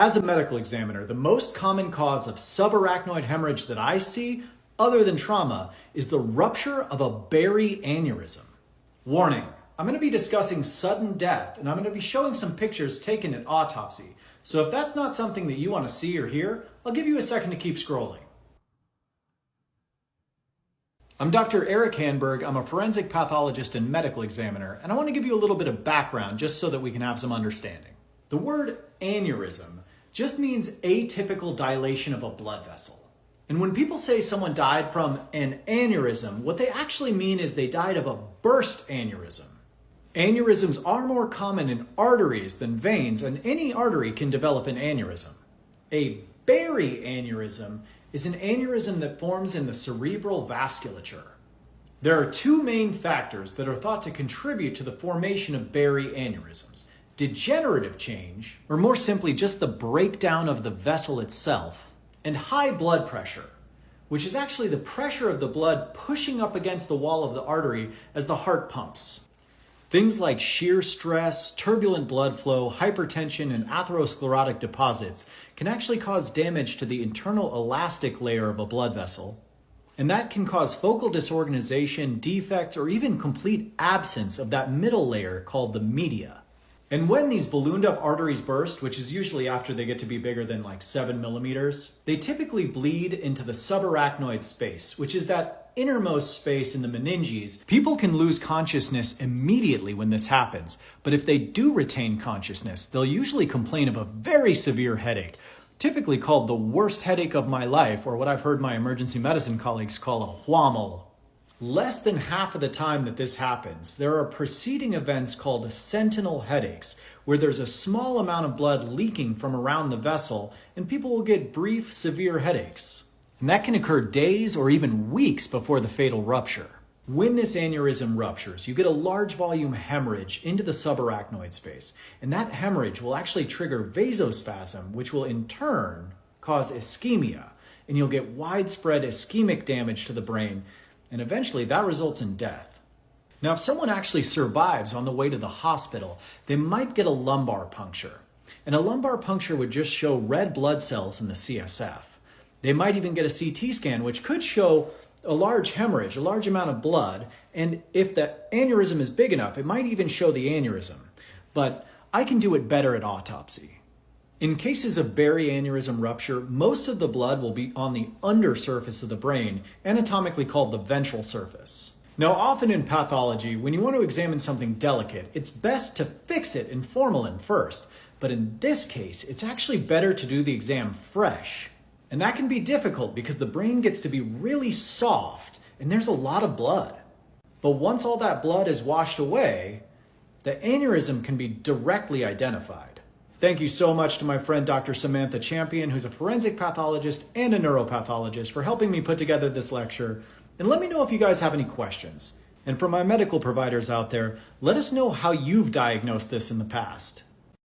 As a medical examiner, the most common cause of subarachnoid hemorrhage that I see, other than trauma, is the rupture of a berry aneurysm. Warning, I'm going to be discussing sudden death, and I'm going to be showing some pictures taken at autopsy. So if that's not something that you want to see or hear, I'll give you a second to keep scrolling. I'm Dr. Eric Hanberg. I'm a forensic pathologist and medical examiner, and I want to give you a little bit of background just so that we can have some understanding. The word aneurysm just means atypical dilation of a blood vessel. And when people say someone died from an aneurysm, what they actually mean is they died of a burst aneurysm. Aneurysms are more common in arteries than veins, and any artery can develop an aneurysm. A berry aneurysm is an aneurysm that forms in the cerebral vasculature. There are two main factors that are thought to contribute to the formation of berry aneurysms: degenerative change, or more simply just the breakdown of the vessel itself, and high blood pressure, which is actually the pressure of the blood pushing up against the wall of the artery as the heart pumps. Things like shear stress, turbulent blood flow, hypertension, and atherosclerotic deposits can actually cause damage to the internal elastic layer of a blood vessel, and that can cause focal disorganization, defects, or even complete absence of that middle layer called the media. And when these ballooned up arteries burst, which is usually after they get to be bigger than like 7 millimeters, they typically bleed into the subarachnoid space, which is that innermost space in the meninges. People can lose consciousness immediately when this happens, but if they do retain consciousness, they'll usually complain of a very severe headache, typically called the worst headache of my life, or what I've heard my emergency medicine colleagues call a whaml. Less than half of the time that this happens, there are preceding events called sentinel headaches, where there's a small amount of blood leaking from around the vessel, and people will get brief, severe headaches. And that can occur days or even weeks before the fatal rupture. When this aneurysm ruptures, you get a large volume hemorrhage into the subarachnoid space, and that hemorrhage will actually trigger vasospasm, which will in turn cause ischemia, and you'll get widespread ischemic damage to the brain, and eventually that results in death. Now, if someone actually survives on the way to the hospital, they might get a lumbar puncture. And a lumbar puncture would just show red blood cells in the CSF. They might even get a CT scan, which could show a large hemorrhage, a large amount of blood. And if the aneurysm is big enough, it might even show the aneurysm. But I can do it better at autopsy. In cases of berry aneurysm rupture, most of the blood will be on the undersurface of the brain, anatomically called the ventral surface. Now, often in pathology, when you want to examine something delicate, it's best to fix it in formalin first. But in this case, it's actually better to do the exam fresh. And that can be difficult because the brain gets to be really soft and there's a lot of blood. But once all that blood is washed away, the aneurysm can be directly identified. Thank you so much to my friend Dr. Samantha Champion, who's a forensic pathologist and a neuropathologist, for helping me put together this lecture. And let me know if you guys have any questions. And for my medical providers out there, let us know how you've diagnosed this in the past.